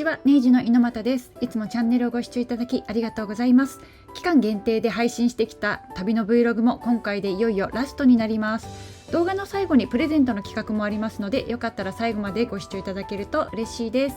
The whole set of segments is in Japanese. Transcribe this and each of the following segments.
は、ネイジの猪俣です。いつもチャンネルをご視聴いただきありがとうございます。期間限定で配信してきた旅の Vlog も今回でいよいよラストになります。動画の最後にプレゼントの企画もありますので、よかったら最後までご視聴いただけると嬉しいです。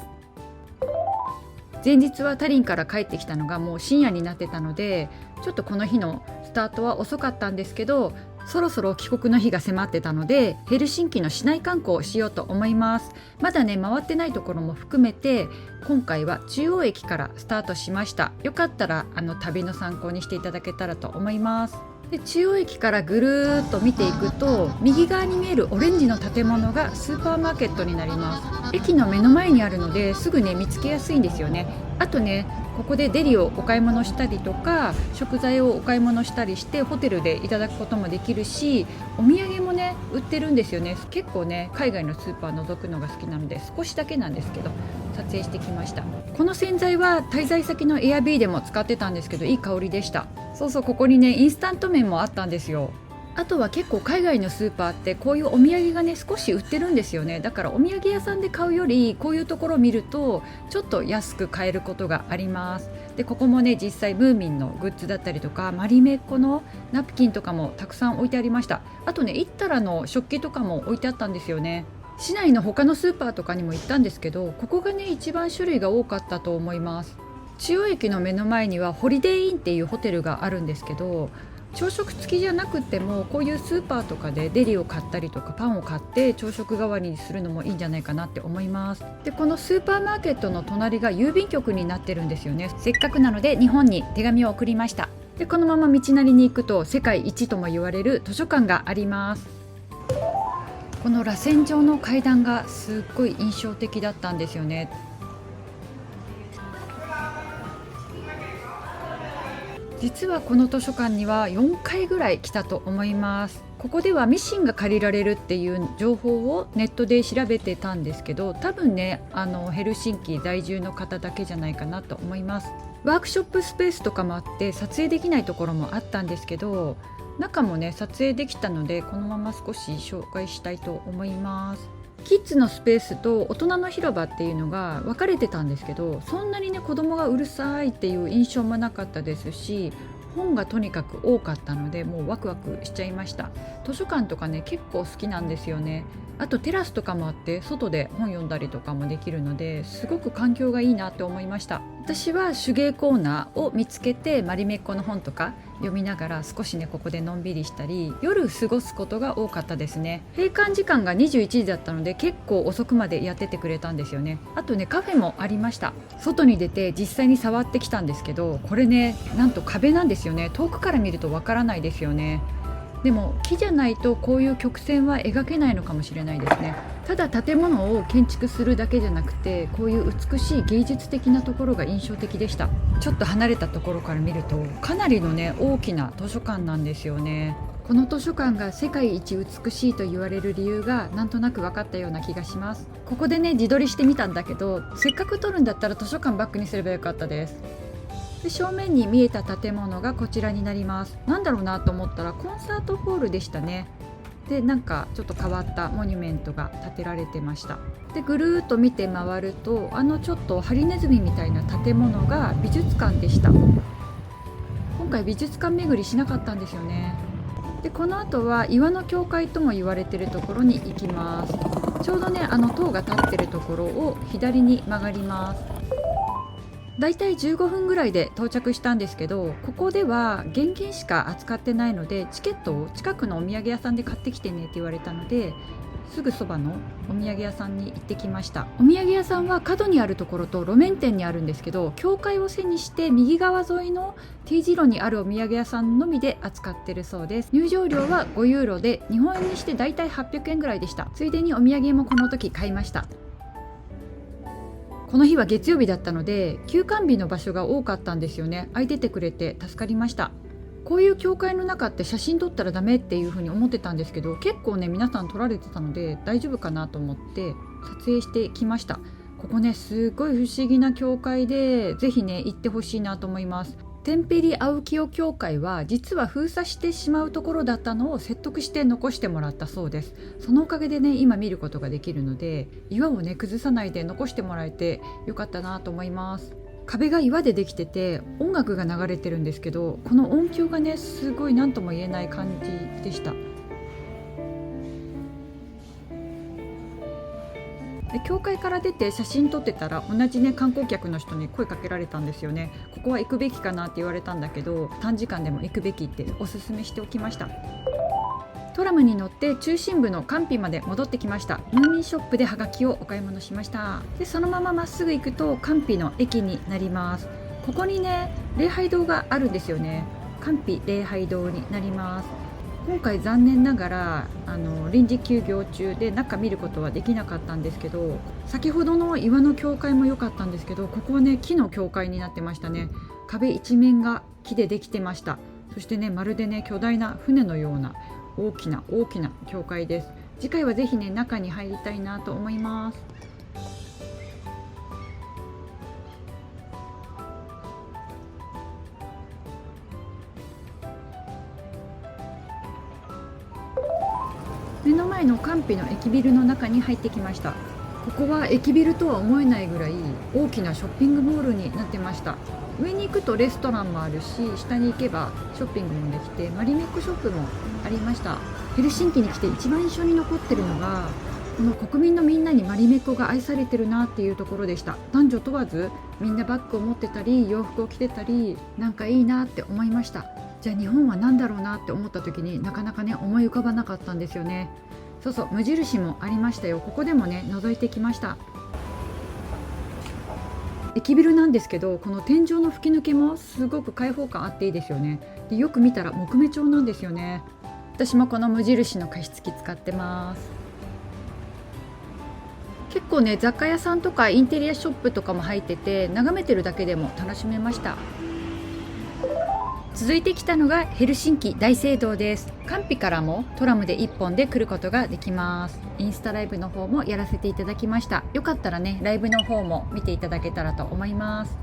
前日はタリンから帰ってきたのがもう深夜になってたので、ちょっとこの日のスタートは遅かったんですけど、そろそろ帰国の日が迫ってたので、ヘルシンキの市内観光をしようと思います。まだね回ってないところも含めて、今回は中央駅からスタートしました。よかったら旅の参考にしていただけたらと思います。で、中央駅からぐるーっと見ていくと、右側に見えるオレンジの建物がスーパーマーケットになります。駅の目の前にあるのですぐね見つけやすいんですよね。あとね、ここでデリをお買い物したりとか、食材をお買い物したりしてホテルでいただくこともできるし、お土産もね売ってるんですよね。結構ね海外のスーパー覗くのが好きなので、少しだけなんですけど撮影してきました。この洗剤は滞在先の Airb でも使ってたんですけど、いい香りでした。そうそう、ここにねインスタント麺もあったんですよ。あとは結構海外のスーパーってこういうお土産がね少し売ってるんですよね。だからお土産屋さんで買うより、こういうところを見るとちょっと安く買えることがあります。で、ここもね実際ムーミンのグッズだったりとか、マリメッコのナプキンとかもたくさん置いてありました。あとね、イッタラの食器とかも置いてあったんですよね。市内の他のスーパーとかにも行ったんですけど、ここがね一番種類が多かったと思います。中央駅の目の前にはホリデーインっていうホテルがあるんですけど、朝食付きじゃなくてもこういうスーパーとかでデリを買ったりとかパンを買って朝食代わりにするのもいいんじゃないかなって思います。で、このスーパーマーケットの隣が郵便局になってるんですよね。せっかくなので日本に手紙を送りました。で、このまま道なりに行くと世界一とも言われる図書館があります。この螺旋状の階段がすっごい印象的だったんですよね。実はこの図書館には4回ぐらい来たと思います。ここではミシンが借りられるっていう情報をネットで調べてたんですけど、多分ねヘルシンキ在住の方だけじゃないかなと思います。ワークショップスペースとかもあって撮影できないところもあったんですけど、中もね撮影できたので、このまま少し紹介したいと思います。キッズのスペースと大人の広場っていうのが分かれてたんですけど、そんなにね子供がうるさいっていう印象もなかったですし、本がとにかく多かったのでもうワクワクしちゃいました。図書館とかね結構好きなんですよね。あとテラスとかもあって、外で本読んだりとかもできるので、すごく環境がいいなって思いました。私は手芸コーナーを見つけて、マリメッコの本とか読みながら少しねここでのんびりしたり、夜過ごすことが多かったですね。閉館時間が21時だったので結構遅くまでやっててくれたんですよね。あとねカフェもありました。外に出て実際に触ってきたんですけど、これねなんと壁なんですよね。遠くから見るとわからないですよね。でも木じゃないとこういう曲線は描けないのかもしれないですね。ただ建物を建築するだけじゃなくて、こういう美しい芸術的なところが印象的でした。ちょっと離れたところから見るとかなりのね大きな図書館なんですよね。この図書館が世界一美しいと言われる理由がなんとなく分かったような気がします。ここでね自撮りしてみたんだけど、せっかく撮るんだったら図書館バックにすればよかったです。で、正面に見えた建物がこちらになります。なんだろうなと思ったらコンサートホールでしたね。で、なんかちょっと変わったモニュメントが建てられてました。で、ぐるーっと見て回ると、ちょっとハリネズミみたいな建物が美術館でした。今回美術館巡りしなかったんですよね。で、この後は岩の教会とも言われているところに行きます。ちょうどね塔が立ってるところを左に曲がります。だいたい15分ぐらいで到着したんですけど、ここでは現金しか扱ってないので、チケットを近くのお土産屋さんで買ってきてねって言われたので、すぐそばのお土産屋さんに行ってきました。お土産屋さんは角にあるところと路面店にあるんですけど、教会を背にして右側沿いの T 字路にあるお土産屋さんのみで扱ってるそうです。入場料は5ユーロで、日本円にしてだいたい800円ぐらいでした。ついでにお土産もこの時買いました。この日は月曜日だったので休館日の場所が多かったんですよね。空いててくれて助かりました。こういう教会の中って写真撮ったらダメっていう風に思ってたんですけど、結構ね皆さん撮られてたので大丈夫かなと思って撮影してきました。ここねすごい不思議な教会で、ぜひね行ってほしいなと思います。テンペリアウキオ教会は実は封鎖してしまうところだったのを説得して残してもらったそうです。そのおかげでね今見ることができるので、岩をね崩さないで残してもらえてよかったなと思います。壁が岩でできてて音楽が流れてるんですけど、この音響がねすごい何とも言えない感じでした。で教会から出て写真撮ってたら、同じね観光客の人に声かけられたんですよね。ここは行くべきかなって言われたんだけど、短時間でも行くべきっておすすめしておきました。トラムに乗って中心部のカンピまで戻ってきました。ムーミンショップでハガキをお買い物しました。でそのまままっすぐ行くとカンピの駅になります。ここにね礼拝堂があるんですよね。カンピ礼拝堂になります。今回残念ながら臨時休業中で中見ることはできなかったんですけど、先ほどの岩の教会も良かったんですけど、ここはね木の教会になってましたね。壁一面が木でできてました。そしてねまるでね巨大な船のような大きな教会です。次回はぜひね中に入りたいなと思います。目の前のカンピの駅ビルの中に入ってきました。ここは駅ビルとは思えないぐらい大きなショッピングモールになってました。上に行くとレストランもあるし、下に行けばショッピングもできて、マリメッコショップもありました。ヘルシンキに来て一番印象に残ってるのが、この国民のみんなにマリメッコが愛されてるなっていうところでした。男女問わずみんなバッグを持ってたり洋服を着てたり、なんかいいなって思いました。じゃあ日本は何だろうなって思った時になかなかね思い浮かばなかったんですよね。そう無印もありましたよ。ここでもね覗いてきました。駅ビルなんですけど、この天井の吹き抜けもすごく開放感あっていいですよね。でよく見たら木目調なんですよね。私もこの無印の加湿器使ってます。結構ね雑貨屋さんとかインテリアショップとかも入ってて、眺めてるだけでも楽しめました。続いてきたのがヘルシンキ大聖堂です。カンピからもトラムで1本で来ることができます。インスタライブの方もやらせていただきました。よかったらねライブの方も見ていただけたらと思います。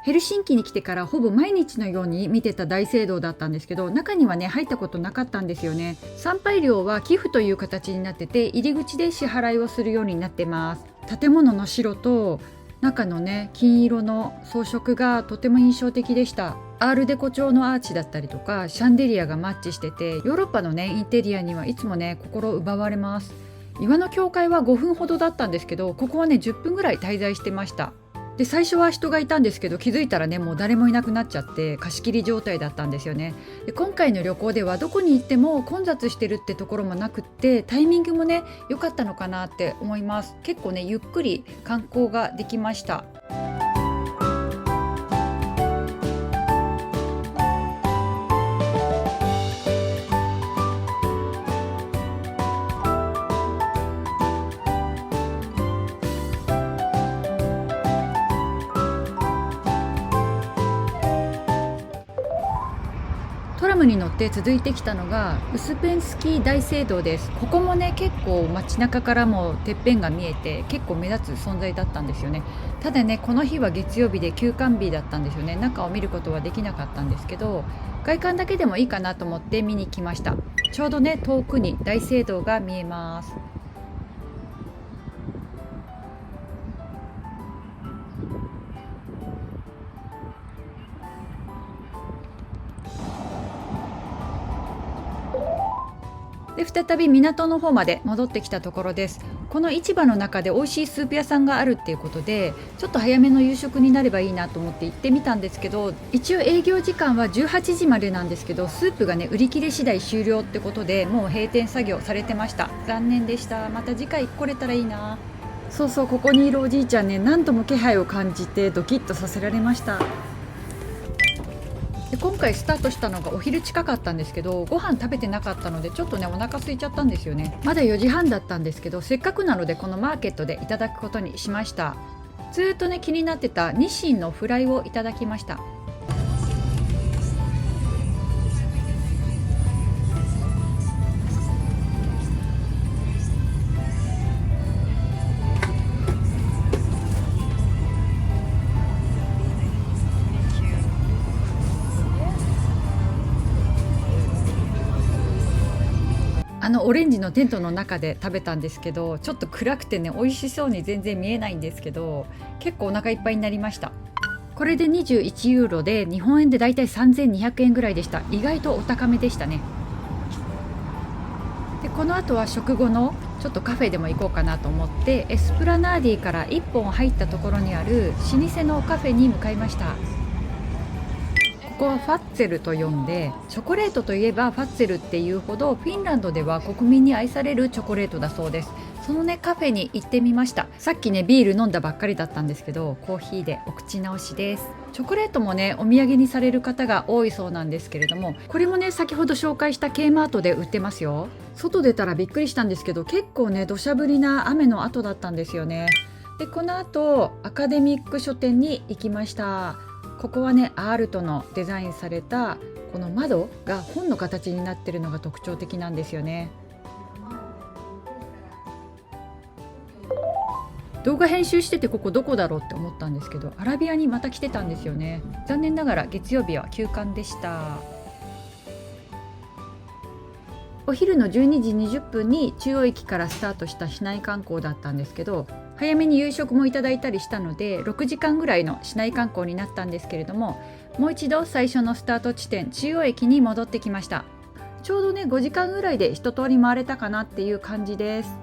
ヘルシンキに来てからほぼ毎日のように見てた大聖堂だったんですけど、中にはね入ったことなかったんですよね。参拝料は寄付という形になってて、入り口で支払いをするようになってます。建物の白と中のね金色の装飾がとても印象的でした。アールデコ調のアーチだったりとかシャンデリアがマッチしてて、ヨーロッパのねインテリアにはいつもね心奪われます。岩の教会は5分ほどだったんですけど、ここはね10分ぐらい滞在してました。で最初は人がいたんですけど、気づいたらねもう誰もいなくなっちゃって貸し切り状態だったんですよね。で今回の旅行ではどこに行っても混雑してるってところもなくって、タイミングもね良かったのかなって思います。結構ねゆっくり観光ができました。トラムに乗って続いてきたのがウスペンスキー大聖堂です。ここもね結構街中からもてっぺんが見えて結構目立つ存在だったんですよね。ただねこの日は月曜日で休館日だったんですよね。中を見ることはできなかったんですけど、外観だけでもいいかなと思って見に来ました。ちょうどね遠くに大聖堂が見えます。で再び港の方まで戻ってきたところです。この市場の中で美味しいスープ屋さんがあるっていうことで、ちょっと早めの夕食になればいいなと思って行ってみたんですけど、一応営業時間は18時までなんですけど、スープがね売り切れ次第終了ってことでもう閉店作業されてました。残念でした。また次回来れたらいいな。そうここにいるおじいちゃんね、何度も気配を感じてドキッとさせられました。で今回スタートしたのがお昼近かったんですけど、ご飯食べてなかったのでちょっとねお腹空いちゃったんですよね。まだ4時半だったんですけど、せっかくなのでこのマーケットでいただくことにしました。ずっとね気になってたニシンのフライをいただきました。オレンジのテントの中で食べたんですけど、ちょっと暗くてね美味しそうに全然見えないんですけど、結構お腹いっぱいになりました。これで21ユーロで日本円でだいたい3200円ぐらいでした。意外とお高めでしたね。でこの後は食後のちょっとカフェでも行こうかなと思って、エスプラナーディから1本入ったところにある老舗のカフェに向かいました。ここはファッツェルと呼んで、チョコレートといえばファッツェルっていうほどフィンランドでは国民に愛されるチョコレートだそうです。そのねカフェに行ってみました。さっきねビール飲んだばっかりだったんですけど、コーヒーでお口直しです。チョコレートもねお土産にされる方が多いそうなんですけれども、これもね先ほど紹介した K マートで売ってますよ。外出たらびっくりしたんですけど、結構ね土砂降りな雨の後だったんですよね。でこの後アカデミック書店に行きました。ここはねアールトのデザインされたこの窓が本の形になってるのが特徴的なんですよね。動画編集しててここどこだろうって思ったんですけど、アラビアにまた来てたんですよね。残念ながら月曜日は休館でした。お昼の12時20分に中央駅からスタートした市内観光だったんですけど、早めに夕食もいただいたりしたので6時間ぐらいの市内観光になったんですけれども、もう一度最初のスタート地点中央駅に戻ってきました。ちょうどね5時間ぐらいで一通り回れたかなっていう感じです。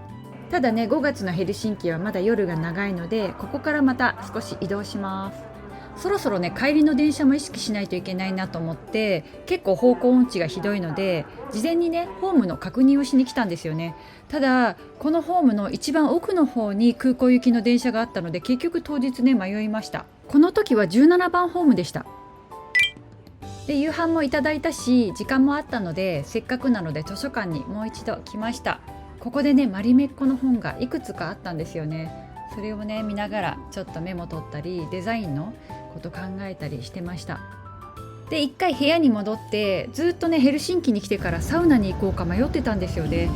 ただね5月のヘルシンキはまだ夜が長いので、ここからまた少し移動します。そろそろね帰りの電車も意識しないといけないなと思って、結構方向音痴がひどいので事前にねホームの確認をしに来たんですよね。ただこのホームの一番奥の方に空港行きの電車があったので、結局当日ね迷いました。この時は17番ホームでした。で夕飯もいただいたし時間もあったので、せっかくなので図書館にもう一度来ました。ここでねマリメッコの本がいくつかあったんですよね。それをね見ながらちょっとメモ取ったりデザインのこと考えたりしてました。で一回部屋に戻って、ずっとねヘルシンキに来てからサウナに行こうか迷ってたんですよね。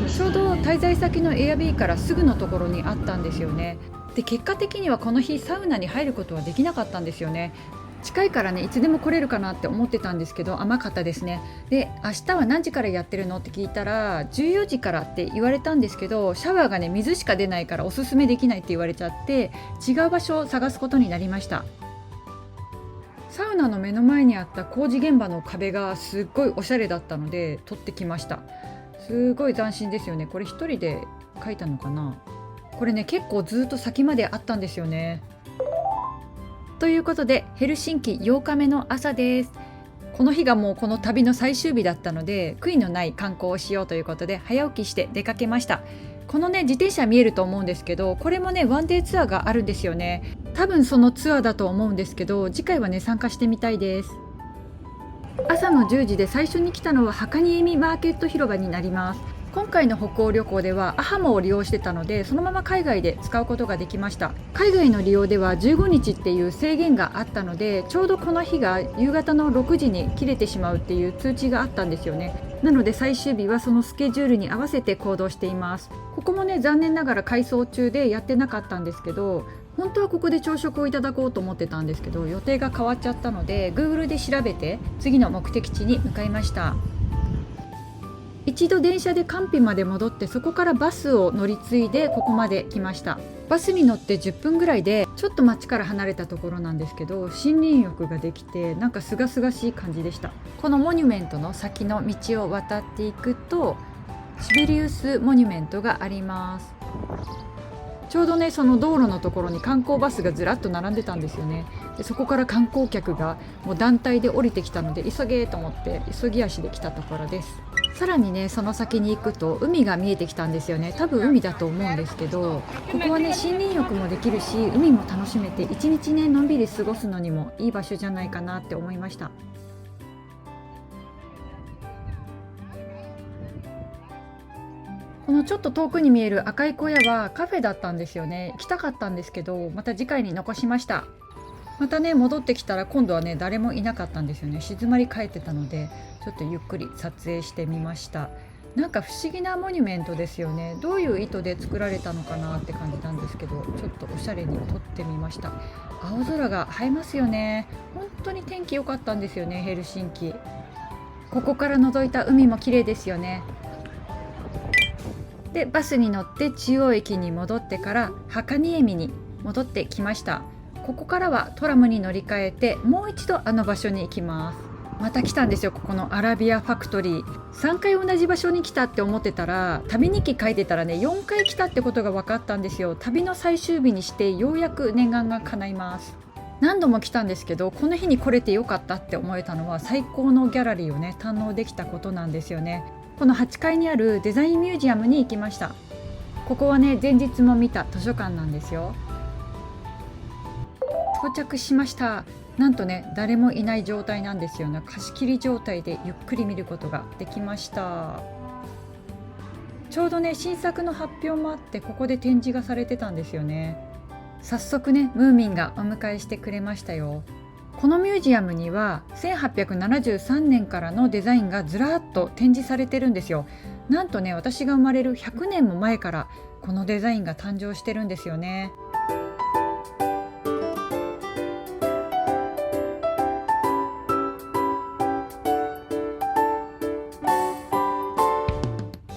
ちょうど滞在先の Airb からすぐのところにあったんですよね。で結果的にはこの日サウナに入ることはできなかったんですよね。近いからねいつでも来れるかなって思ってたんですけど、甘かったですね。で明日は何時からやってるのって聞いたら14時からって言われたんですけど、シャワーがね水しか出ないからおすすめできないって言われちゃって、違う場所を探すことになりました。サウナの目の前にあった工事現場の壁がすっごいおしゃれだったので撮ってきました。すごい斬新ですよね。これ一人で描いたのかな。これね結構ずっと先まであったんですよね。ということでヘルシンキ8日目の朝です。この日がもうこの旅の最終日だったので、悔いのない観光をしようということで早起きして出かけました。このね自転車見えると思うんですけど、これもねワンデーツアーがあるんですよね。多分そのツアーだと思うんですけど、次回はね参加してみたいです。朝の10時で最初に来たのはハカニエミマーケット広場になります。今回の北欧旅行ではアハモを利用してたので、そのまま海外で使うことができました。海外の利用では15日っていう制限があったので、ちょうどこの日が夕方の6時に切れてしまうっていう通知があったんですよね。なので最終日はそのスケジュールに合わせて行動しています。ここもね残念ながら改装中でやってなかったんですけど、本当はここで朝食をいただこうと思ってたんですけど、予定が変わっちゃったので Google で調べて次の目的地に向かいました。一度電車でカンピまで戻って、そこからバスを乗り継いでここまで来ました。バスに乗って10分ぐらいでちょっと街から離れたところなんですけど、森林浴ができてなんか清々しい感じでした。このモニュメントの先の道を渡っていくとシベリウスモニュメントがあります。ちょうどねその道路のところに観光バスがずらっと並んでたんですよね。でそこから観光客がもう団体で降りてきたので急げと思って急ぎ足で来たところです。さらにねその先に行くと海が見えてきたんですよね。多分海だと思うんですけど、ここはね森林浴もできるし海も楽しめて、一日ねのんびり過ごすのにもいい場所じゃないかなって思いました。このちょっと遠くに見える赤い小屋はカフェだったんですよね。行きたかったんですけどまた次回に残しました。またね戻ってきたら今度はね誰もいなかったんですよね。静まり返ってたのでちょっとゆっくり撮影してみました。なんか不思議なモニュメントですよね。どういう意図で作られたのかなって感じなんですけど、ちょっとおしゃれに撮ってみました。青空が映えますよね。本当に天気良かったんですよねヘルシンキ。ここから覗いた海も綺麗ですよね。でバスに乗って中央駅に戻ってからハニエミに戻ってきました。ここからはトラムに乗り換えてもう一度あの場所に行きます。また来たんですよ、ここのアラビアファクトリー。3回同じ場所に来たって思ってたら、旅日記書いてたらね4回来たってことが分かったんですよ。旅の最終日にしてようやく念願が叶います。何度も来たんですけど、この日に来れてよかったって思えたのは最高のギャラリーをね堪能できたことなんですよね。この8階にあるデザインミュージアムに行きました。ここはね前日も見た図書館なんですよ。到着しました。なんとね誰もいない状態なんですよね。貸し切り状態でゆっくり見ることができました。ちょうどね新作の発表もあってここで展示がされてたんですよね。早速ねムーミンがお迎えしてくれましたよ。このミュージアムには1873年からのデザインがずらっと展示されてるんですよ。なんとね私が生まれる100年も前からこのデザインが誕生してるんですよね。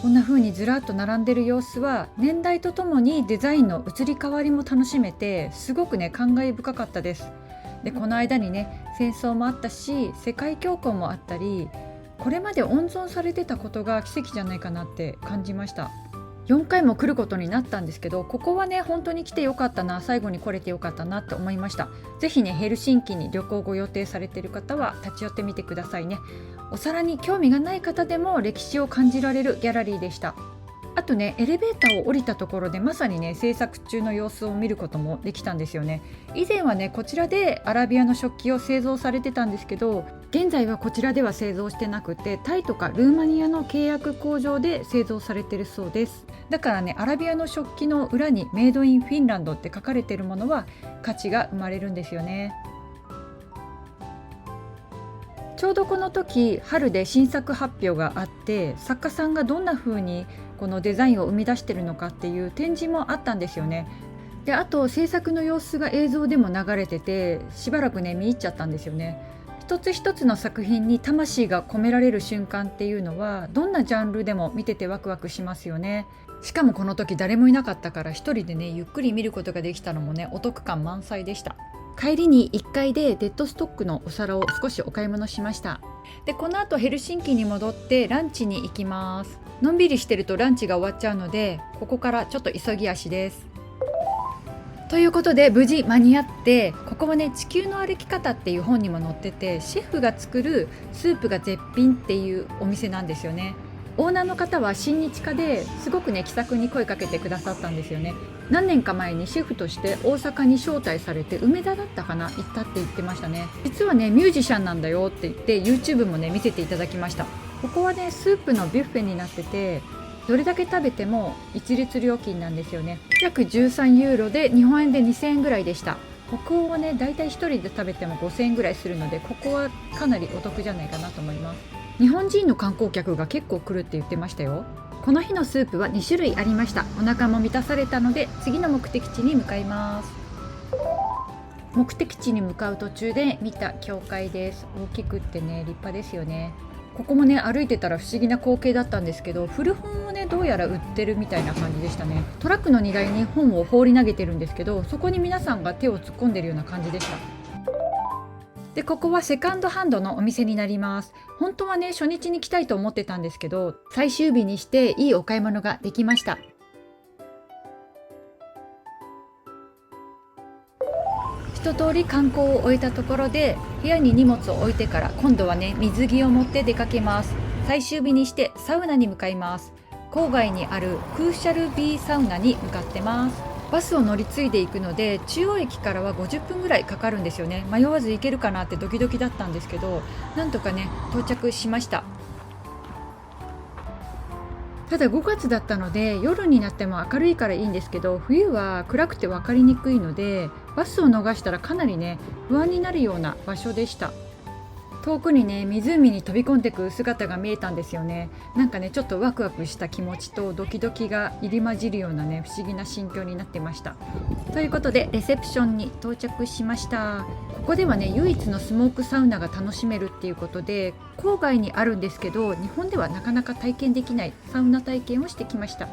こんな風にずらっと並んでる様子は年代とともにデザインの移り変わりも楽しめてすごくね感慨深かったです。でこの間にね戦争もあったし世界恐慌もあったり、これまで温存されてたことが奇跡じゃないかなって感じました。4回も来ることになったんですけど、ここはね本当に来てよかったな、最後に来れてよかったなって思いました。ぜひねヘルシンキに旅行ご予定されている方は立ち寄ってみてくださいね。お皿に興味がない方でも歴史を感じられるギャラリーでした。あとねエレベーターを降りたところでまさにね制作中の様子を見ることもできたんですよね。以前はねこちらでアラビアの食器を製造されてたんですけど、現在はこちらでは製造してなくてタイとかルーマニアの契約工場で製造されてるそうです。だからねアラビアの食器の裏にメイドインフィンランドって書かれてるものは価値が生まれるんですよね。ちょうどこの時春で新作発表があって、作家さんがどんな風にこのデザインを生み出してるのかっていう展示もあったんですよね。であと制作の様子が映像でも流れててしばらくね見入っちゃったんですよね。一つ一つの作品に魂が込められる瞬間っていうのはどんなジャンルでも見ててワクワクしますよね。しかもこの時誰もいなかったから一人でねゆっくり見ることができたのもねお得感満載でした。帰りに1階でデッドストックのお皿を少しお買い物しました。でこの後ヘルシンキに戻ってランチに行きます。のんびりしてるとランチが終わっちゃうのでここからちょっと急ぎ足です。ということで無事間に合って、ここはね地球の歩き方っていう本にも載ってて、シェフが作るスープが絶品っていうお店なんですよね。オーナーの方は親日家ですごくね気さくに声かけてくださったんですよね。何年か前にシェフとして大阪に招待されて梅田だったかな行ったって言ってましたね。実はねミュージシャンなんだよって言って YouTube もね見せていただきました。ここはねスープのビュッフェになってて、どれだけ食べても一律料金なんですよね。約13ユーロで日本円で2000円ぐらいでした。北欧はねだいたい1人で食べても5000円ぐらいするので、ここはかなりお得じゃないかなと思います。日本人の観光客が結構来るって言ってましたよ。この日のスープは2種類ありました。お腹も満たされたので次の目的地に向かいます。目的地に向かう途中で見た教会です。大きくってね立派ですよね。ここもね歩いてたら不思議な光景だったんですけど、古本をねどうやら売ってるみたいな感じでしたね。トラックの荷台に本を放り投げてるんですけど、そこに皆さんが手を突っ込んでるような感じでした。でここはセカンドハンドのお店になります。本当はね初日に来たいと思ってたんですけど、最終日にしていいお買い物ができました。一通り観光を終えたところで部屋に荷物を置いてから今度はね水着を持って出かけます。最終日にしてサウナに向かいます。郊外にあるクーシャルビーサウナに向かってます。バスを乗り継いでいくので中央駅からは50分ぐらいかかるんですよね。迷わず行けるかなってドキドキだったんですけど、なんとかね到着しました。ただ5月だったので夜になっても明るいからいいんですけど、冬は暗くて分かりにくいのでバスを逃したらかなりね不安になるような場所でした。遠くにね湖に飛び込んでく姿が見えたんですよね。なんかねちょっとワクワクした気持ちとドキドキが入り混じるようなね不思議な心境になってました。ということでレセプションに到着しました。ここではね唯一のスモークサウナが楽しめるっていうことで、郊外にあるんですけど日本ではなかなか体験できないサウナ体験をしてきました。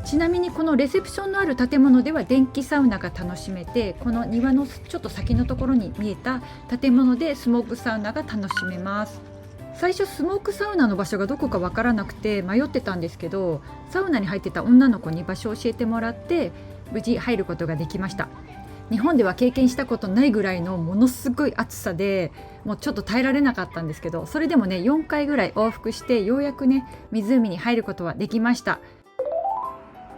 ちなみにこのレセプションのある建物では電気サウナが楽しめて、この庭のちょっと先のところに見えた建物でスモークサウナが楽しめます。最初スモークサウナの場所がどこかわからなくて迷ってたんですけど、サウナに入ってた女の子に場所を教えてもらって無事入ることができました。日本では経験したことないぐらいのものすごい暑さで、もうちょっと耐えられなかったんですけど、それでもね4回ぐらい往復してようやくね湖に入ることはできました。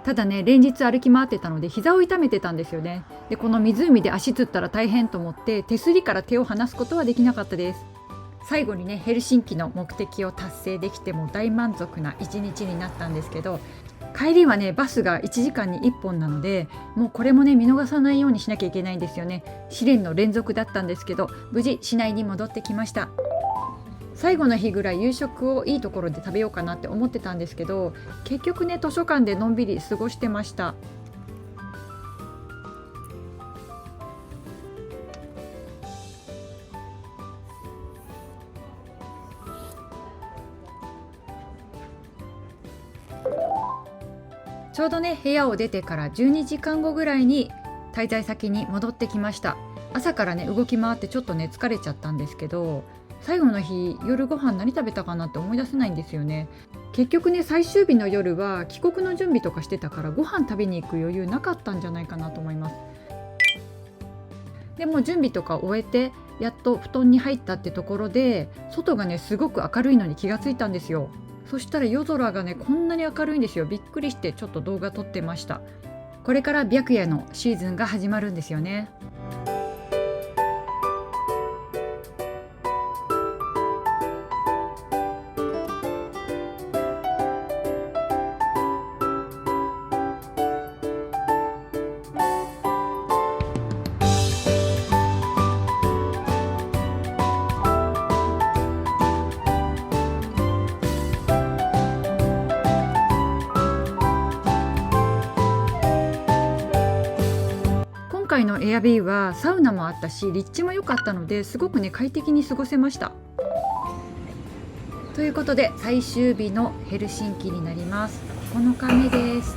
ただね連日歩き回ってたので膝を痛めてたんですよね。でこの湖で足つったら大変と思って手すりから手を離すことはできなかったです。最後にねヘルシンキの目的を達成できても大満足な一日になったんですけど、帰りはねバスが1時間に1本なので、もうこれもね見逃さないようにしなきゃいけないんですよね。試練の連続だったんですけど無事市内に戻ってきました。最後の日ぐらい夕食をいいところで食べようかなって思ってたんですけど、結局ね図書館でのんびり過ごしてました。ちょうどね部屋を出てから12時間後ぐらいに滞在先に戻ってきました。朝からね動き回ってちょっとね疲れちゃったんですけど、最後の日夜ご飯何食べたかなって思い出せないんですよね。結局ね最終日の夜は帰国の準備とかしてたからご飯食べに行く余裕なかったんじゃないかなと思います。でも準備とか終えてやっと布団に入ったってところで、外がねすごく明るいのに気がついたんですよ。そしたら夜空がねこんなに明るいんですよ。びっくりしてちょっと動画撮ってました。これから白夜のシーズンが始まるんですよね。今回のエアビーはサウナもあったし立地も良かったので、すごくね快適に過ごせました。ということで最終日のヘルシンキになります。9日目です。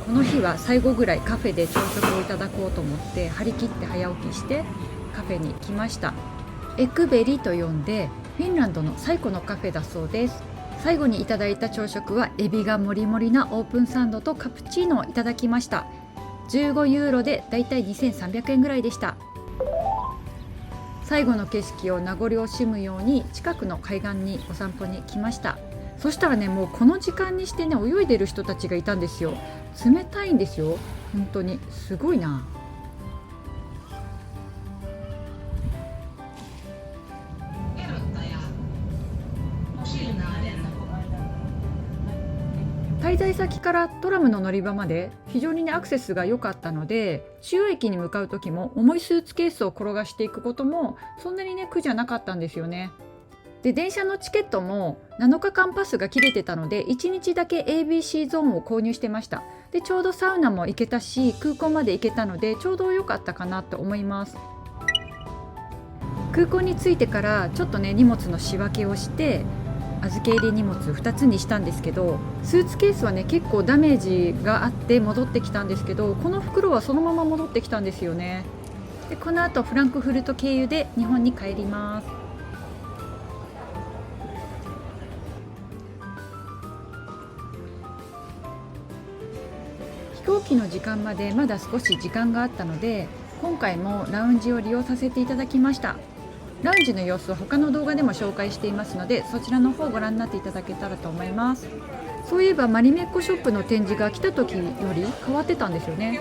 この日は最後ぐらいカフェで朝食をいただこうと思って張り切って早起きしてカフェに来ました。エクベリと呼んでフィンランドの最古のカフェだそうです。最後にいただいた朝食はエビがもりもりなオープンサンドとカプチーノをいただきました。15ユーロでだいたい2300円ぐらいでした。最後の景色を名残惜しむように近くの海岸にお散歩に来ました。そしたらねもうこの時間にしてね泳いでる人たちがいたんですよ。冷たいんですよ。本当にすごいな。滞在先からトラムの乗り場まで非常にねアクセスが良かったので、中央駅に向かう時も重いスーツケースを転がしていくこともそんなにね苦じゃなかったんですよね。で電車のチケットも7日間パスが切れてたので1日だけ ABC ゾーンを購入してました。でちょうどサウナも行けたし空港まで行けたのでちょうど良かったかなと思います。空港に着いてからちょっとね荷物の仕分けをして預け入れ荷物2つにしたんですけど、スーツケースはね結構ダメージがあって戻ってきたんですけど、この袋はそのまま戻ってきたんですよね。でこの後フランクフルト経由で日本に帰ります。飛行機の時間までまだ少し時間があったので、今回もラウンジを利用させていただきました。ラウンジの様子を他の動画でも紹介していますので、そちらの方をご覧になっていただけたらと思います。そういえばマリメッコショップの展示が来た時より変わってたんですよね。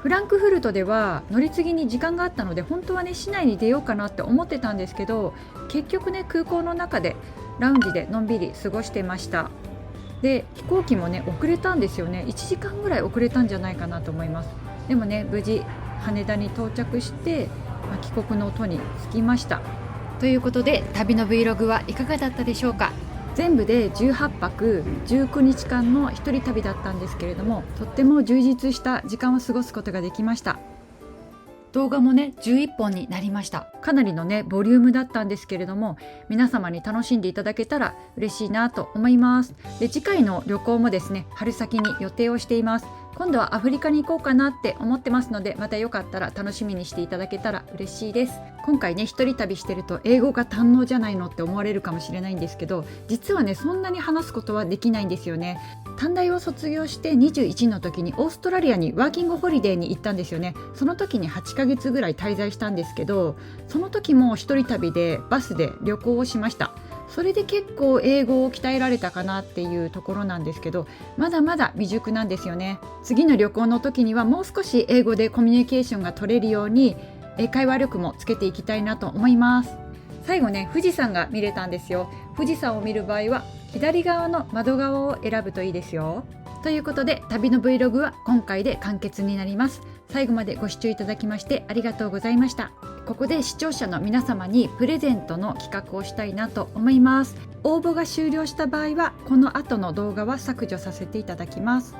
フランクフルトでは乗り継ぎに時間があったので本当はね市内に出ようかなって思ってたんですけど、結局ね空港の中でラウンジでのんびり過ごしてました。で飛行機もね遅れたんですよね。1時間ぐらい遅れたんじゃないかなと思います。でもね無事羽田に到着して帰国の途に着きました。ということで旅の Vlog はいかがだったでしょうか。全部で18泊19日間の一人旅だったんですけれども、とっても充実した時間を過ごすことができました。動画もね11本になりました。かなりのねボリュームだったんですけれども、皆様に楽しんでいただけたら嬉しいなと思います。で次回の旅行もですね春先に予定をしています。今度はアフリカに行こうかなって思ってますので、またよかったら楽しみにしていただけたら嬉しいです。今回ね一人旅してると英語が堪能じゃないのって思われるかもしれないんですけど、実はねそんなに話すことはできないんですよね。短大を卒業して21の時にオーストラリアにワーキングホリデーに行ったんですよね。その時に8ヶ月ぐらい滞在したんですけど、その時も一人旅でバスで旅行をしました。それで結構英語を鍛えられたかなっていうところなんですけど、まだまだ未熟なんですよね。次の旅行の時にはもう少し英語でコミュニケーションが取れるように英会話力もつけていきたいなと思います。最後ね富士山が見れたんですよ。富士山を見る場合は左側の窓側を選ぶといいですよ。ということで旅の Vlog は今回で完結になります。最後までご視聴いただきましてありがとうございました。ここで視聴者の皆様にプレゼントの企画をしたいなと思います。応募が終了した場合はこの後の動画は削除させていただきます。